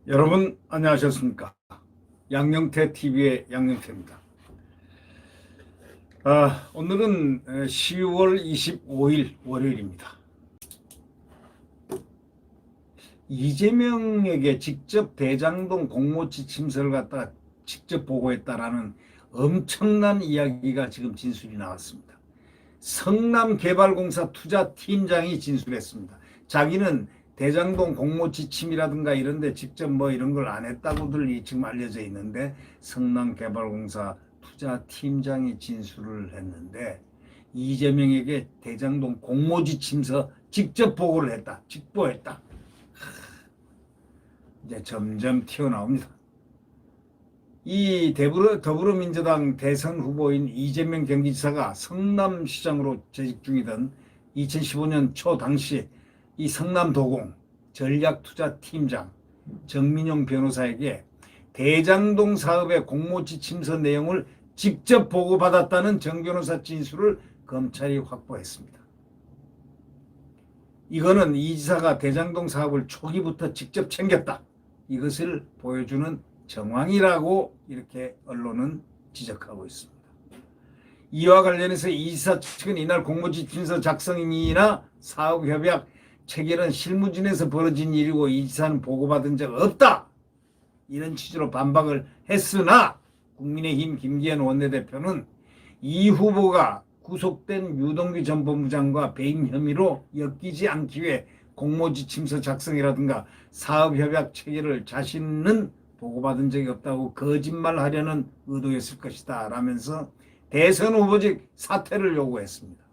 여러분 안녕하셨습니까? 양영태 TV의 양영태입니다. 오늘은 10월 25일 월요일입니다. 이재명에게 직접 대장동 공모지 침서를 갖다가 직접 보고했다라는 엄청난 이야기가 지금 진술이 나왔습니다. 성남개발공사 투자팀장이 진술했습니다. 자기는 대장동 공모지침이라든가 이런 데 직접 뭐 이런 걸 안 했다고들 지금 알려져 있는데, 성남개발공사 투자팀장이 진술을 했는데 이재명에게 대장동 공모지침서 직접 보고를 했다, 직보했다. 이제 점점 튀어나옵니다. 이 더불어민주당 대선 후보인 이재명 경기지사가 성남시장으로 재직 중이던 2015년 초 당시 이 성남도공 전략투자팀장 정민용 변호사에게 대장동 사업의 공모지 침서 내용을 직접 보고받았다는 정 변호사 진술을 검찰이 확보했습니다. 이거는 이 지사가 대장동 사업을 초기부터 직접 챙겼다, 이것을 보여주는 정황이라고 이렇게 언론은 지적하고 있습니다. 이와 관련해서 이 지사 측은 이날 공모지 침서 작성이나 사업협약 체결은 실무진에서 벌어진 일이고 이 지사는 보고받은 적 없다, 이런 취지로 반박을 했으나 국민의힘 김기현 원내대표는 이 후보가 구속된 유동규 전 법무장과 배임 혐의로 엮이지 않기 위해 공모지 침서 작성이라든가 사업협약 체결을 자신은 보고받은 적이 없다고 거짓말하려는 의도였을 것이다 라면서 대선 후보직 사퇴를 요구했습니다.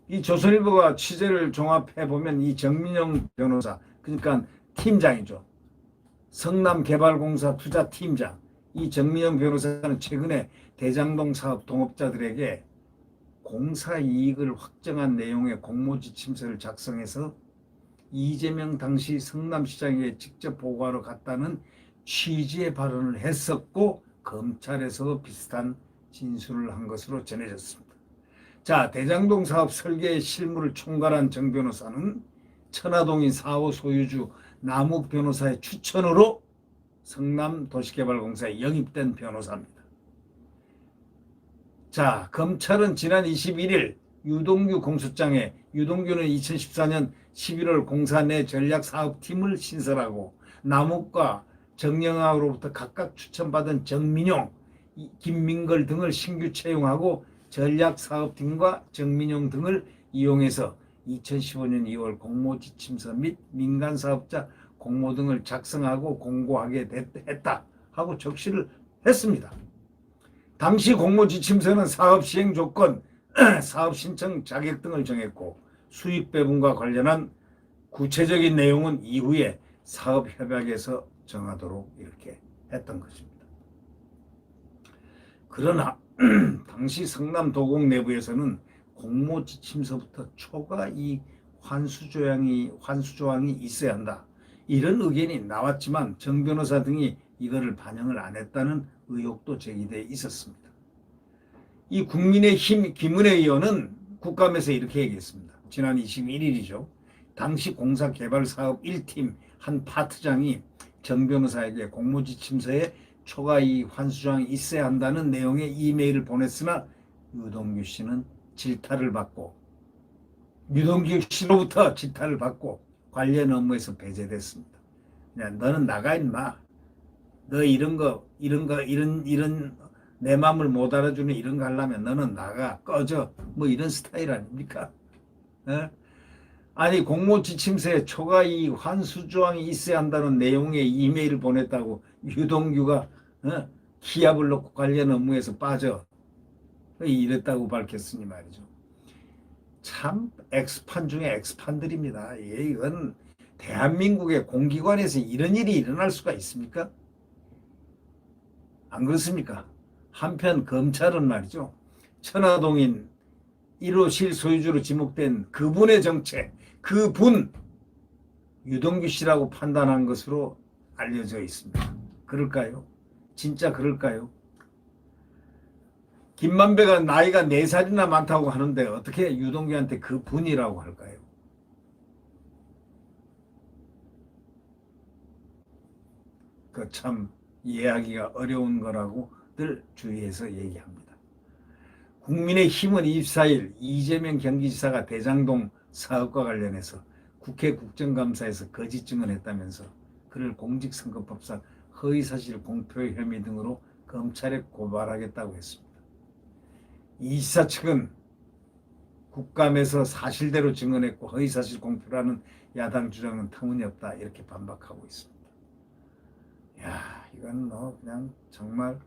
이 조선일보가 취재를 종합해보면 이 정민용 변호사, 그러니까 팀장이죠, 성남개발공사 투자팀장, 이 정민용 변호사는 최근에 대장동 사업 동업자들에게 공사 이익을 확정한 내용의 공모지 침서를 작성해서 이재명 당시 성남시장에게 직접 보고하러 갔다는 취지의 발언을 했었고, 검찰에서도 비슷한 진술을 한 것으로 전해졌습니다. 자, 대장동 사업 설계의 실무를 총괄한 정 변호사는 천화동인 4호 소유주 남욱 변호사의 추천으로 성남도시개발공사에 영입된 변호사입니다. 자, 검찰은 지난 21일 유동규 공소장에 유동규는 2014년 11월 공사 내 전략사업팀을 신설하고 남욱과 정영학으로부터 각각 추천받은 정민용, 김민걸 등을 신규 채용하고 전략사업팀과 정민용 등을 이용해서 2015년 2월 공모지 침서 및 민간사업자 공모 등을 작성하고 공고하게 했다 하고 적시를 했습니다. 당시 공모지 침서는 사업 시행 조건, 사업 신청 자격 등을 정했고 수익 배분과 관련한 구체적인 내용은 이후에 사업협약에서 정하도록 이렇게 했던 것입니다. 그러나 당시 성남도공 내부에서는 공모지 침서부터 초과 이익 환수 조항이 있어야 한다, 이런 의견이 나왔지만 정 변호사 등이 이거를 반영을 안 했다는 의혹도 제기되어 있었습니다. 이 국민의힘 김은혜 의원은 국감에서 이렇게 얘기했습니다. 지난 21일이죠. 당시 공사개발사업 1팀 한 파트장이 정 변호사에게 공모지 침서에 초과이익 환수조항이 있어야 한다는 내용의 이메일을 보냈으나 유동규 씨는 질타를 받고 유동규 씨로부터 질타를 받고 관련 업무에서 배제됐습니다. 야, 너는 나가 임마. 너 이런 내 마음을 못 알아주는 이런 거 하려면 너는 나가, 꺼져, 뭐 이런 스타일 아닙니까? 에? 아니, 공모지 침서에 초과이익 환수조항이 있어야 한다는 내용의 이메일을 보냈다고 유동규가 기합을 놓고 관련 업무에서 빠져 이랬다고 밝혔으니 말이죠. 참 엑스판 중에 엑스판들입니다. 이건 대한민국의 공기관에서 이런 일이 일어날 수가 있습니까? 안 그렇습니까? 한편 검찰은 말이죠, 천화동인 1호 실소유주로 지목된 그분의 정체, 그분 유동규 씨라고 판단한 것으로 알려져 있습니다. 그럴까요? 진짜 그럴까요? 김만배가 나이가 4살이나 많다고 하는데 어떻게 유동규한테 그 분이라고 할까요? 그 참 이해하기가 어려운 거라고 늘 주의해서 얘기합니다. 국민의힘은 24일 이재명 경기지사가 대장동 사업과 관련해서 국회 국정감사에서 거짓 증언했다면서 그를 공직선거법상 허위사실 공표 혐의 등으로 검찰에 고발하겠다고 했습니다. 이 지사 측은 국감에서 사실대로 증언했고 허위사실 공표라는 야당 주장은 터무니없다 이렇게 반박하고 있습니다. 야, 이건 뭐 그냥 정말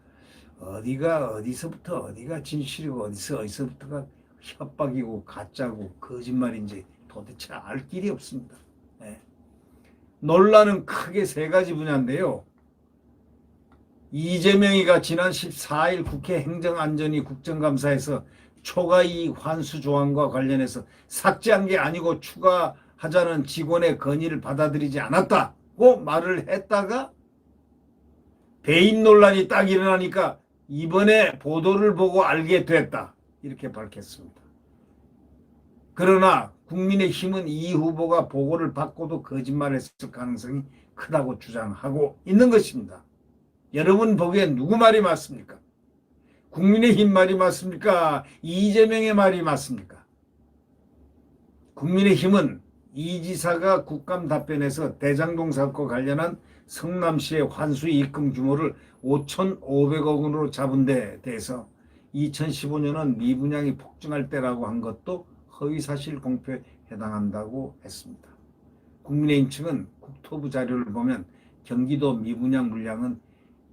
어디가 어디서부터 어디가 진실이고 어디서부터가 협박이고 가짜고 거짓말인지 도대체 알 길이 없습니다. 네. 논란은 크게 3가지 분야인데요. 이재명이가 지난 14일 국회 행정안전위 국정감사에서 초과이익 환수 조항과 관련해서 삭제한 게 아니고 추가하자는 직원의 건의를 받아들이지 않았다고 말을 했다가 배임 논란이 딱 일어나니까 이번에 보도를 보고 알게 됐다 이렇게 밝혔습니다. 그러나 국민의힘은 이 후보가 보고를 받고도 거짓말했을 가능성이 크다고 주장하고 있는 것입니다. 여러분 보기엔 누구 말이 맞습니까? 국민의힘 말이 맞습니까? 이재명의 말이 맞습니까? 국민의힘은 이 지사가 국감 답변에서 대장동 사업과 관련한 성남시의 환수 입금 규모를 5,500억 원으로 잡은 데 대해서 2015년은 미분양이 폭증할 때라고 한 것도 허위사실 공표에 해당한다고 했습니다. 국민의힘 측은 국토부 자료를 보면 경기도 미분양 물량은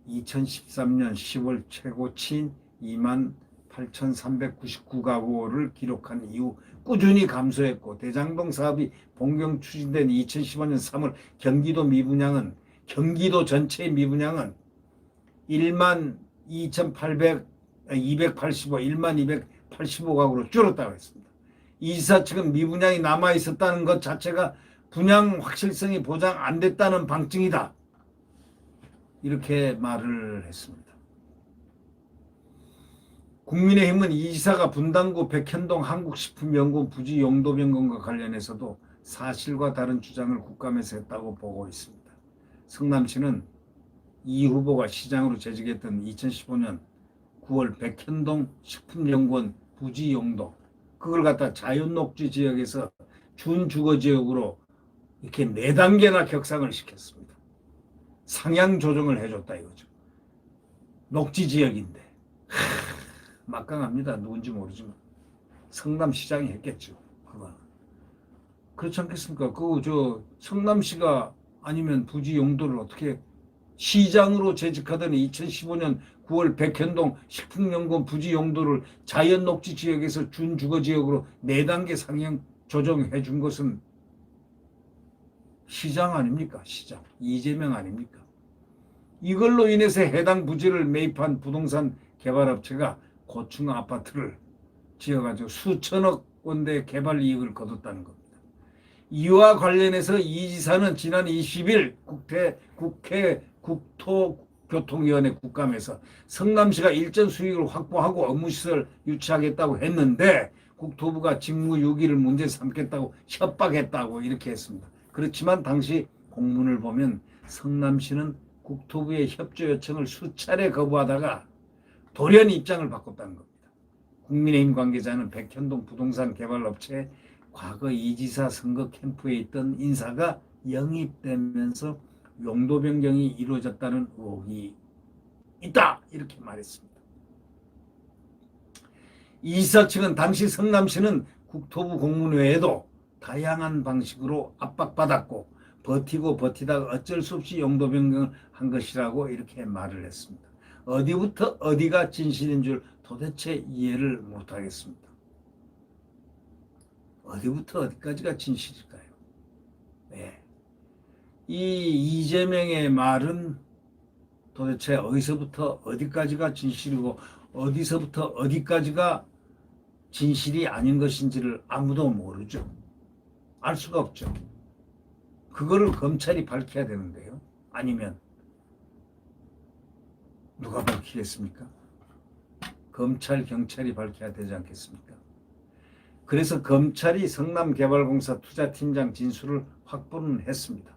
2013년 10월 최고치인 28,399가구를 기록한 이후 꾸준히 감소했고 동대장동 사업이 본격 추진된 2015년 3월 경기도 미분양은 경기도 전체의 미분양은 1285가구로 줄었다고 했습니다. 이사 측은 미분양이 남아있었다는 것 자체가 분양 확실성이 보장 안 됐다는 방증이다. 이렇게 말을 했습니다. 국민의힘은 이 지사가 분당구 백현동 한국식품연구원 부지 용도 변경과 관련해서도 사실과 다른 주장을 국감에서 했다고 보고 있습니다. 성남시는 이 후보가 시장으로 재직했던 2015년 9월 백현동 식품연구원 부지 용도 그걸 갖다 자연녹지 지역에서 준주거지역으로 이렇게 4단계나 격상을 시켰습니다. 상향 조정을 해줬다 이거죠. 녹지 지역인데 막강합니다. 누군지 모르지만 성남시장이 했겠죠. 그거는 그렇지 않겠습니까? 성남시가 아니면 부지 용도를 어떻게 시장으로 재직하던 2015년 9월 백현동 식품연구원 부지 용도를 자연녹지 지역에서 준주거지역으로 4단계 상향 조정해 준 것은 시장 아닙니까? 시장. 이재명 아닙니까? 이걸로 인해서 해당 부지를 매입한 부동산 개발업체가 고층 아파트를 지어가지고 수천억 원대 개발 이익을 거뒀다는 겁니다. 이와 관련해서 이 지사는 지난 20일 국회 국토교통위원회 국감에서 성남시가 일전 수익을 확보하고 업무시설 유치하겠다고 했는데 국토부가 직무유기를 문제 삼겠다고 협박했다고 이렇게 했습니다. 그렇지만 당시 공문을 보면 성남시는 국토부의 협조 요청을 수차례 거부하다가 돌연 입장을 바꿨다는 겁니다. 국민의힘 관계자는 백현동 부동산 개발업체에 과거 이 지사 선거 캠프에 있던 인사가 영입되면서 용도 변경이 이루어졌다는 의혹이 있다 이렇게 말했습니다. 이 지사 측은 당시 성남시는 국토부 공문 외에도 다양한 방식으로 압박받았고 버티고 버티다가 어쩔 수 없이 용도 변경을 한 것이라고 이렇게 말을 했습니다. 어디부터 어디가 진실인 줄 도대체 이해를 못하겠습니다. 어디부터 어디까지가 진실일까요? 네. 이 이재명의 말은 도대체 어디서부터 어디까지가 진실이고 어디서부터 어디까지가 진실이 아닌 것인지를 아무도 모르죠. 알 수가 없죠. 그거를 검찰이 밝혀야 되는데요. 아니면 누가 밝히겠습니까? 검찰, 경찰이 밝혀야 되지 않겠습니까? 그래서 검찰이 성남개발공사 투자팀장 진술을 확보는 했습니다.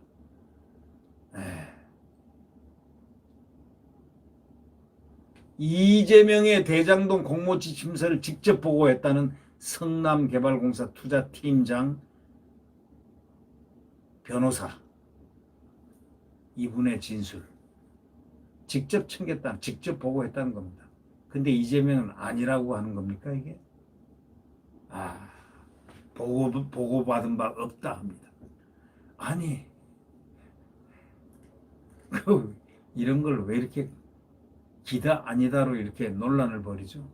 이재명의 대장동 공모지침서를 직접 보고했다는 성남개발공사 투자팀장 변호사 이분의 진술 직접 챙겼다, 직접 보고했다는 겁니다. 근데 이재명은 아니라고 하는 겁니까 이게? 보고받은 바 없다 합니다. 아니 이런 걸 왜 이렇게 기다 아니다로 이렇게 논란을 벌이죠?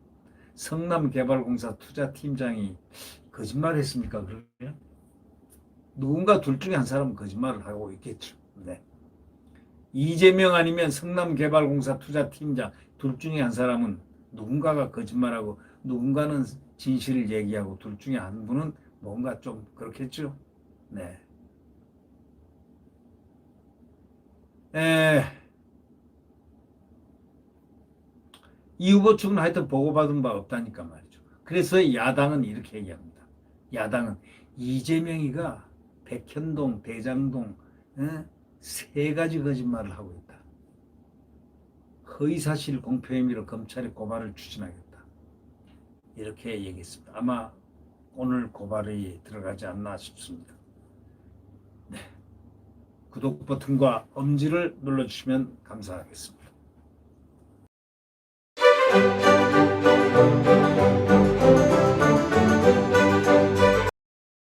성남개발공사 투자팀장이 거짓말했습니까? 그러면 누군가 둘 중에 한 사람은 거짓말을 하고 있겠죠. 네. 이재명 아니면 성남개발공사 투자팀장 둘 중에 한 사람은 누군가가 거짓말하고 누군가는 진실을 얘기하고 둘 중에 한 분은 뭔가 좀 그렇겠죠. 네. 이 후보 측은 하여튼 보고받은 바 없다니까 말이죠. 그래서 야당은 이렇게 얘기합니다. 야당은 이재명이가 백현동, 대장동 세 가지 거짓말을 하고 있다. 허위사실 공표 혐의로 검찰에 고발을 추진하겠다. 이렇게 얘기했습니다. 아마 오늘 고발이 들어가지 않나 싶습니다. 네. 구독 버튼과 엄지를 눌러주시면 감사하겠습니다.